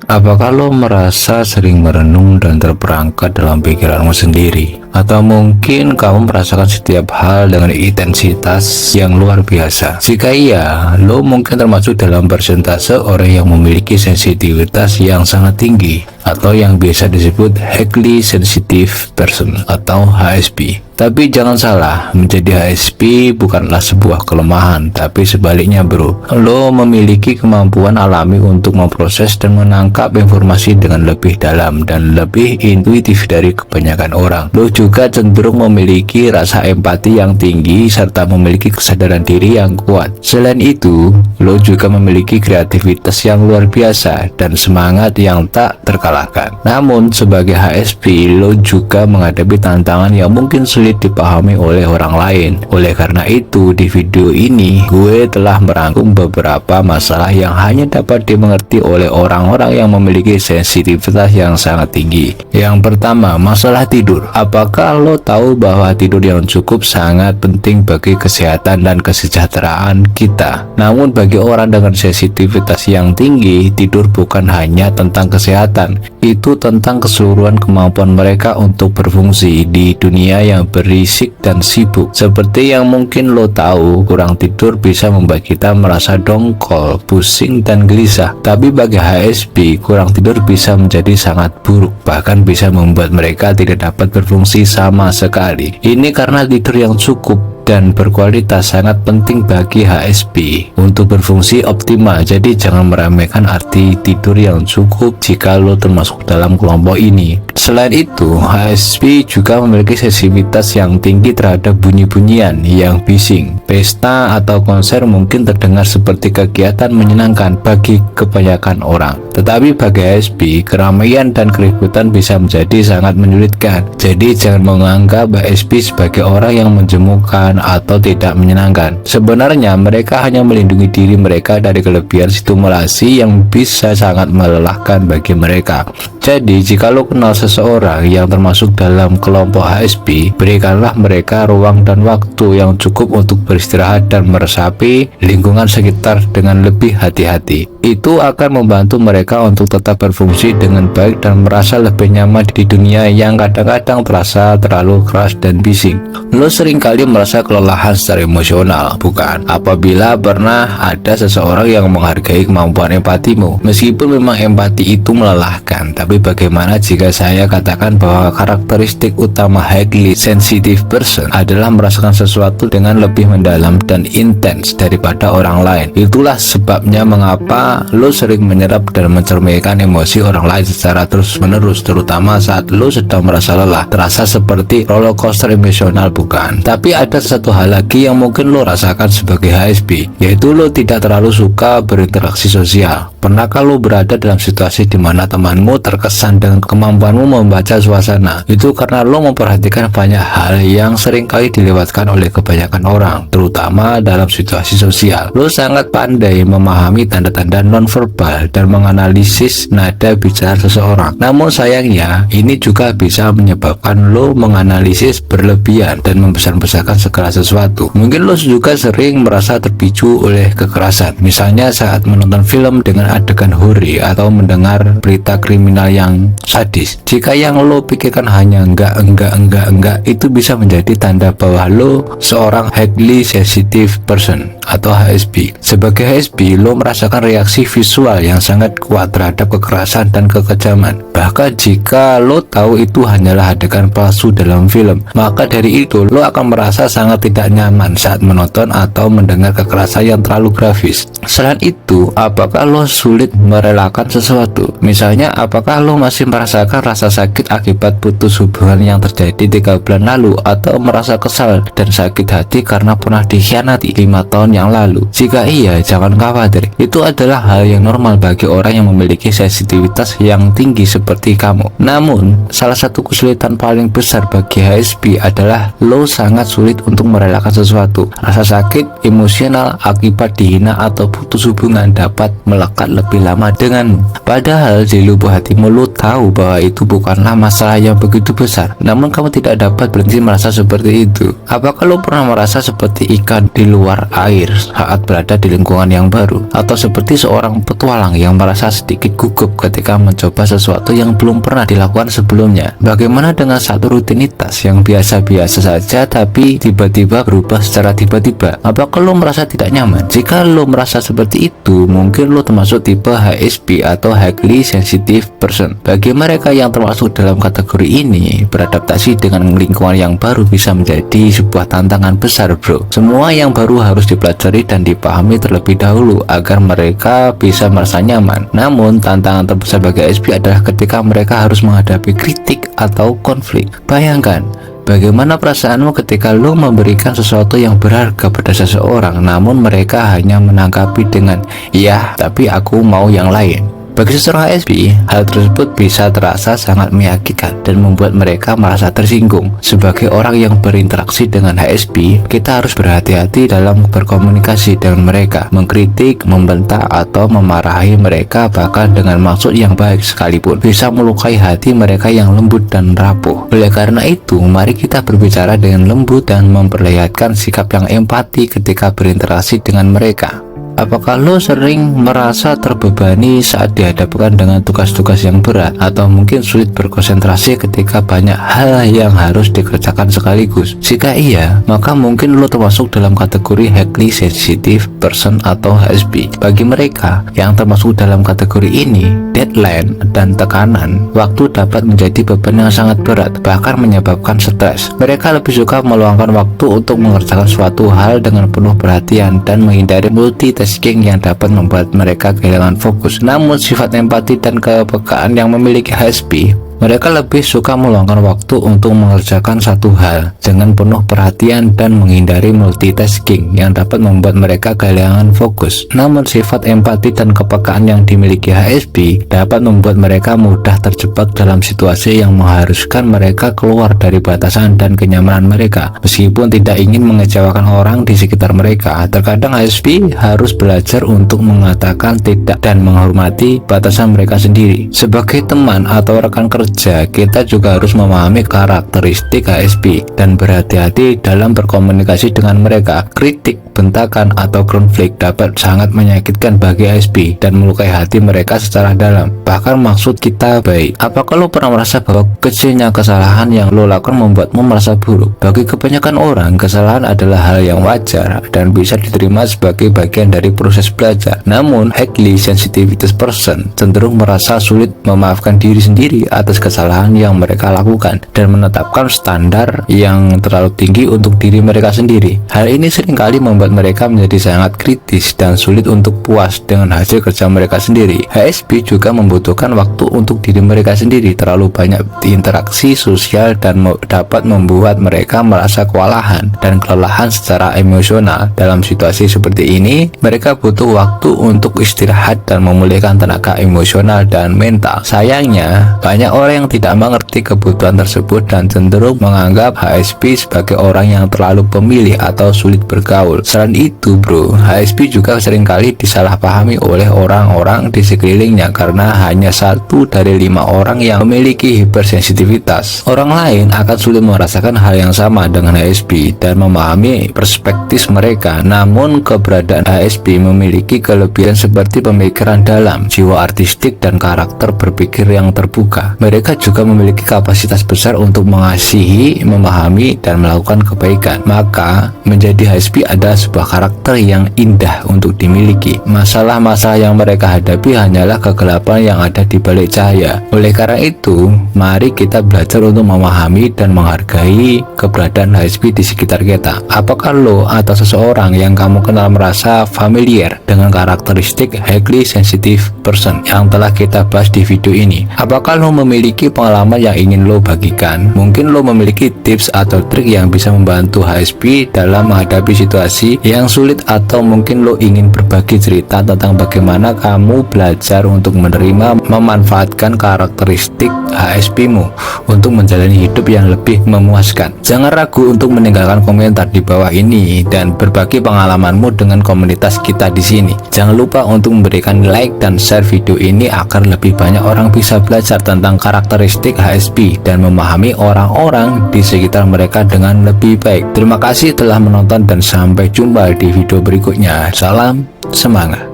Apakah lo merasa sering merenung dan terperangkap dalam pikiranmu sendiri? Atau mungkin kamu merasakan setiap hal dengan intensitas yang luar biasa? Jika iya, lo mungkin termasuk dalam persentase orang yang memiliki sensitivitas yang sangat tinggi, atau yang biasa disebut highly sensitive person atau HSP. Tapi jangan salah, menjadi HSP bukanlah sebuah kelemahan, tapi sebaliknya bro. Lo memiliki kemampuan alami untuk memproses dan menangkap informasi dengan lebih dalam dan lebih intuitif dari kebanyakan orang. Lo juga cenderung memiliki rasa empati yang tinggi serta memiliki kesadaran diri yang kuat. Selain itu, lo juga memiliki kreativitas yang luar biasa dan semangat yang tak terkalahkan. Namun, sebagai HSP, lo juga menghadapi tantangan yang mungkin sulit dipahami oleh orang lain. Oleh karena itu, di video ini gue telah merangkum beberapa masalah yang hanya dapat dimengerti oleh orang-orang yang memiliki sensitivitas yang sangat tinggi. Yang pertama, masalah tidur. Apakah lo tahu bahwa tidur yang cukup sangat penting bagi kesehatan dan kesejahteraan kita? Namun bagi orang dengan sensitivitas yang tinggi, tidur bukan hanya tentang kesehatan, itu tentang keseluruhan kemampuan mereka untuk berfungsi di dunia yang berisik dan sibuk. Seperti yang mungkin lo tahu, kurang tidur bisa membuat kita merasa dongkol, pusing, dan gelisah. Tapi bagi HSP, kurang tidur bisa menjadi sangat buruk, bahkan bisa membuat mereka tidak dapat berfungsi sama sekali. Ini karena tidur yang cukup dan berkualitas sangat penting bagi HSP untuk berfungsi optimal. Jadi jangan meremehkan arti tidur yang cukup jika lo termasuk dalam kelompok ini. Selain itu, HSP juga memiliki sensitivitas yang tinggi terhadap bunyi-bunyian yang bising. Pesta atau konser mungkin terdengar seperti kegiatan menyenangkan bagi kebanyakan orang, tetapi bagi HSP, keramaian dan keributan bisa menjadi sangat menyulitkan. Jadi jangan menganggap HSP sebagai orang yang menjemukan atau tidak menyenangkan. Sebenarnya mereka hanya melindungi diri mereka dari kelebihan stimulasi yang bisa sangat melelahkan bagi mereka. Jadi jika lo kenal seseorang yang termasuk dalam kelompok HSP, berikanlah mereka ruang dan waktu yang cukup untuk beristirahat dan meresapi lingkungan sekitar dengan lebih hati-hati. Itu akan membantu mereka untuk tetap berfungsi dengan baik dan merasa lebih nyaman di dunia yang kadang-kadang terasa terlalu keras dan bising. Lo seringkali merasa kelelahan secara emosional, bukan? Apabila pernah ada seseorang yang menghargai kemampuan empatimu, meskipun memang empati itu melelahkan, tapi bagaimana jika saya katakan bahwa karakteristik utama highly sensitive person adalah merasakan sesuatu dengan lebih mendalam dan intens daripada orang lain. Itulah sebabnya mengapa lo sering menyerap dan mencerminkan emosi orang lain secara terus-menerus, terutama saat lo sedang merasa lelah. Terasa seperti roller coaster emosional, bukan? Tapi ada satu hal lagi yang mungkin lo rasakan sebagai HSP, yaitu lo tidak terlalu suka berinteraksi sosial. Pernahkah lo berada dalam situasi di mana temanmu terkesan dengan kemampuanmu membaca suasana? Itu karena lo memperhatikan banyak hal yang seringkali dilewatkan oleh kebanyakan orang, terutama dalam situasi sosial. Lo sangat pandai memahami tanda-tanda nonverbal dan menganalisis nada bicara seseorang. Namun sayangnya, ini juga bisa menyebabkan lo menganalisis berlebihan dan membesar-besarkan segala sesuatu. Mungkin lo juga sering merasa terpicu oleh kekerasan, misalnya saat menonton film dengan adegan hore atau mendengar berita kriminal yang sadis. Jika yang lo pikirkan hanya enggak, itu bisa menjadi tanda bahwa lo seorang highly sensitive person atau HSP. Sebagai HSP, lo merasakan reaksi visual yang sangat kuat terhadap kekerasan dan kekejaman. Bahkan jika lo tahu itu hanyalah adegan palsu dalam film, maka dari itu lo akan merasa sangat tidak nyaman saat menonton atau mendengar kekerasan yang terlalu grafis. Selain itu, apakah lo sulit merelakan sesuatu? Misalnya, apakah lo masih merasakan rasa sakit akibat putus hubungan yang terjadi 3 bulan lalu, atau merasa kesal dan sakit hati karena pernah dikhianati 5 tahun yang lalu? Jika iya, jangan khawatir. Itu adalah hal yang normal bagi orang yang memiliki sensitivitas yang tinggi seperti seperti kamu. Namun, salah satu kesulitan paling besar bagi HSP adalah lo sangat sulit untuk merelakan sesuatu. Rasa sakit, emosional, akibat dihina atau putus hubungan dapat melekat lebih lama denganmu. Padahal di lubuk hatimu lo tahu bahwa itu bukanlah masalah yang begitu besar. Namun kamu tidak dapat berhenti merasa seperti itu. Apakah lo pernah merasa seperti ikan di luar air saat berada di lingkungan yang baru? Atau seperti seorang petualang yang merasa sedikit gugup ketika mencoba sesuatu yang belum pernah dilakukan sebelumnya? Bagaimana dengan satu rutinitas yang biasa-biasa saja tapi tiba-tiba berubah secara tiba-tiba? Apakah lo merasa tidak nyaman? Jika lo merasa seperti itu, mungkin lo termasuk tipe HSP atau Highly Sensitive Person. Bagi mereka yang termasuk dalam kategori ini, beradaptasi dengan lingkungan yang baru bisa menjadi sebuah tantangan besar, bro. Semua yang baru harus dipelajari dan dipahami terlebih dahulu agar mereka bisa merasa nyaman. Namun, tantangan terbesar bagi HSP adalah ketika mereka harus menghadapi kritik atau konflik. Bayangkan, bagaimana perasaanmu ketika lo memberikan sesuatu yang berharga pada seseorang, namun mereka hanya menanggapi dengan, "Ya, tapi aku mau yang lain." Bagi seseorang HSP, hal tersebut bisa terasa sangat menyakitkan dan membuat mereka merasa tersinggung. Sebagai orang yang berinteraksi dengan HSP, kita harus berhati-hati dalam berkomunikasi dengan mereka. Mengkritik, membentak, atau memarahi mereka bahkan dengan maksud yang baik sekalipun bisa melukai hati mereka yang lembut dan rapuh. Oleh karena itu, mari kita berbicara dengan lembut dan memperlihatkan sikap yang empati ketika berinteraksi dengan mereka. Apakah lo sering merasa terbebani saat dihadapkan dengan tugas-tugas yang berat, atau mungkin sulit berkonsentrasi ketika banyak hal yang harus dikerjakan sekaligus? Jika iya, maka mungkin lo termasuk dalam kategori Highly Sensitive Person atau HSP. Bagi mereka yang termasuk dalam kategori ini, deadline dan tekanan waktu dapat menjadi beban yang sangat berat, bahkan menyebabkan stres. Mereka lebih suka meluangkan waktu untuk mengerjakan suatu hal dengan penuh perhatian dan menghindari multitasking yang dapat membuat mereka kehilangan fokus. Namun sifat empati dan kepekaan yang memiliki HSP, mereka lebih suka meluangkan waktu untuk mengerjakan satu hal dengan penuh perhatian dan menghindari multitasking yang dapat membuat mereka kehilangan fokus. Namun sifat empati dan kepekaan yang dimiliki HSP dapat membuat mereka mudah terjebak dalam situasi yang mengharuskan mereka keluar dari batasan dan kenyamanan mereka. Meskipun tidak ingin mengecewakan orang di sekitar mereka, terkadang HSP harus belajar untuk mengatakan tidak dan menghormati batasan mereka sendiri. Sebagai teman atau rekan kerja, kita juga harus memahami karakteristik HSP dan berhati-hati dalam berkomunikasi dengan mereka. Kritik, bentakan, atau konflik dapat sangat menyakitkan bagi HSP dan melukai hati mereka secara dalam. Bahkan maksud kita baik. Apakah lo pernah merasa bahwa kecilnya kesalahan yang lo lakukan membuatmu merasa buruk? Bagi kebanyakan orang, kesalahan adalah hal yang wajar dan bisa diterima sebagai bagian dari proses belajar. Namun, Highly Sensitive Person cenderung merasa sulit memaafkan diri sendiri atas kesalahan yang mereka lakukan dan menetapkan standar yang terlalu tinggi untuk diri mereka sendiri. Hal ini seringkali membuat mereka menjadi sangat kritis dan sulit untuk puas dengan hasil kerja mereka sendiri. HSP juga membutuhkan waktu untuk diri mereka sendiri. Terlalu banyak interaksi sosial dan dapat membuat mereka merasa kewalahan dan kelelahan secara emosional. Dalam situasi seperti ini, mereka butuh waktu untuk istirahat dan memulihkan tenaga emosional dan mental. Sayangnya, banyak orang yang tidak mengerti kebutuhan tersebut dan cenderung menganggap HSP sebagai orang yang terlalu pemilih atau sulit bergaul. Selain itu, bro, HSP juga seringkali disalahpahami oleh orang-orang di sekelilingnya karena hanya 1 dari 5 orang yang memiliki hipersensitivitas. Orang lain akan sulit merasakan hal yang sama dengan HSP dan memahami perspektif mereka. Namun, keberadaan HSP memiliki kelebihan seperti pemikiran dalam, jiwa artistik, dan karakter berpikir yang terbuka. Mereka juga memiliki kapasitas besar untuk mengasihi, memahami, dan melakukan kebaikan. Maka, menjadi HSP adalah sebuah karakter yang indah untuk dimiliki. Masalah-masalah yang mereka hadapi hanyalah kegelapan yang ada di balik cahaya. Oleh karena itu, mari kita belajar untuk memahami dan menghargai keberadaan HSP di sekitar kita. Apakah lo atau seseorang yang kamu kenal merasa familiar dengan karakteristik Highly Sensitive Person yang telah kita bahas di video ini? Apakah lo memiliki memiliki pengalaman yang ingin lo bagikan. Mungkin lo memiliki tips atau trik yang bisa membantu HSP dalam menghadapi situasi yang sulit, atau mungkin lo ingin berbagi cerita tentang bagaimana kamu belajar untuk menerima memanfaatkan karakteristik HSP-mu untuk menjalani hidup yang lebih memuaskan. Jangan ragu untuk meninggalkan komentar di bawah ini dan berbagi pengalamanmu dengan komunitas kita di sini. Jangan lupa untuk memberikan like dan share video ini agar lebih banyak orang bisa belajar tentang karakteristik HSP dan memahami orang-orang di sekitar mereka dengan lebih baik. Terima kasih telah menonton dan sampai jumpa di video berikutnya. Salam semangat.